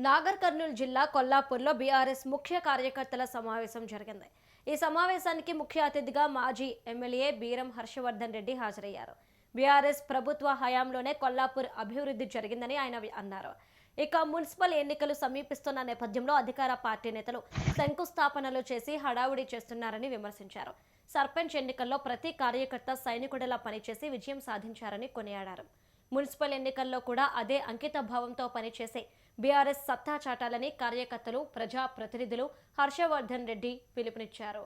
నాగర్ కర్నూలు జిల్లా కొల్లాపూర్లో బీఆర్ఎస్ ముఖ్య కార్యకర్తల సమావేశం జరిగింది. ఈ సమావేశానికి ముఖ్య అతిథిగా మాజీ ఎమ్మెల్యే బీరం హర్షవర్ధన్ రెడ్డి హాజరయ్యారు. బీఆర్ఎస్ ప్రభుత్వ హయాంలోనే కొల్లాపూర్ అభివృద్ధి జరిగిందని ఆయన అన్నారు. ఇక మున్సిపల్ ఎన్నికలు సమీపిస్తున్న నేపథ్యంలో అధికార పార్టీ నేతలు శంకుస్థాపనలు చేసి హడావుడి చేస్తున్నారని విమర్శించారు. సర్పంచ్ ఎన్నికల్లో ప్రతి కార్యకర్త సైనికుడిలా పనిచేసి విజయం సాధించారని కొనియాడారు. మున్సిపల్ ఎన్నికల్లో కూడా అదే అంకిత భావంతో పనిచేసే బీఆర్ఎస్ సత్తా చాటాలని కార్యకర్తలు, ప్రజా ప్రతినిధులు హర్షవర్ధన్ రెడ్డి పిలుపునిచ్చారు.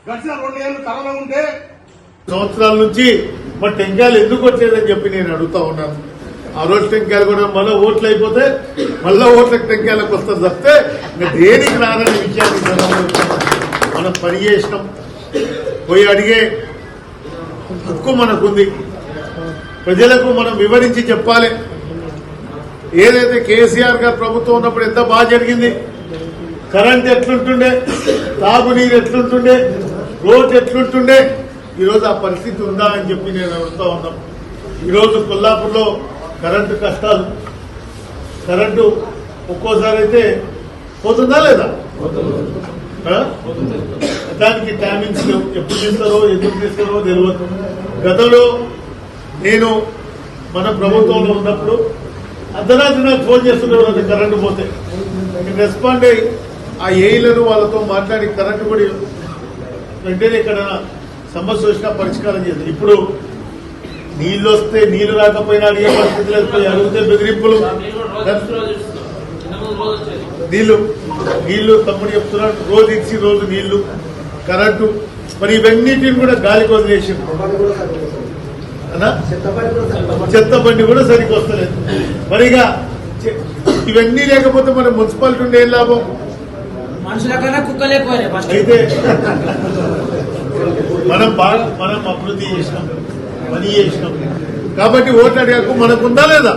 గడిచిన 2 ఏళ్ళు కరోనా ఉంటే సంవత్సరాల నుంచి మరి టెంకాయలు ఎందుకు వచ్చేదని చెప్పి నేను అడుగుతా ఉన్నాను. ఆ రోజు టెంకాయలు కూడా మళ్ళీ ఓట్లు అయిపోతే మళ్ళా ఓట్లకు టెంకాయలకు వస్తుంది తప్పితే ఇంకా దేనికి రానని విషయాన్ని మనం పని చేసినాం. పోయి అడిగే హక్కు మనకుంది. ప్రజలకు మనం వివరించి చెప్పాలి. ఏదైతే కేసీఆర్ గారు ప్రభుత్వం ఉన్నప్పుడు ఎంత బాగా జరిగింది, కరెంట్ ఎట్లుంటుండే, తాగునీరు ఎట్లుంటుండే, రోడ్డు ఎట్లుంటుండే, ఈరోజు ఆ పరిస్థితి ఉందా అని చెప్పి నేను అడుగుతా ఉన్నాం. ఈరోజు కొల్లాపూర్లో కరెంటు కష్టాలు, కరెంటు ఒక్కోసారి అయితే పోతుందా లేదా, దానికి టైమింగ్స్ లేవు. ఎప్పుడు తీస్తారో ఎందుకు తీస్తారో తెలియదు. గతంలో నేను మన ప్రభుత్వంలో ఉన్నప్పుడు అర్ధరాత్రి నాకు ఫోన్ చేస్తున్నారు కరెంటు పోతే. రెస్పాండ్ అయ్యి ఆ ఏఈలను వాళ్ళతో మాట్లాడి కరెంటు కూడా వెంటనే ఇక్కడ సమస్య వచ్చినా పరిష్కారం చేస్తారు. ఇప్పుడు నీళ్లు వస్తే నీళ్లు రాకపోయినా అడిగే పరిస్థితి లేదు. అడిగితే బెదిరింపులు. నీళ్లు తమ్ముడు చెప్తున్నాడు, రోజు ఇచ్చి రోజు నీళ్లు, కరెంటు, మరి ఇవన్నిటిని కూడా గాలికి వదిలేసి చెత్త బండి కూడా సరిగ్గా వస్తలేదు. మరిగా ఇవన్నీ లేకపోతే మన మున్సిపాలిటీ ఉండే ఏం లాభం? అయితే మనం అభివృద్ధి చేసినాం, పని చేసినాం కాబట్టి ఓట్లు అడిగాకు మనకుందా లేదా?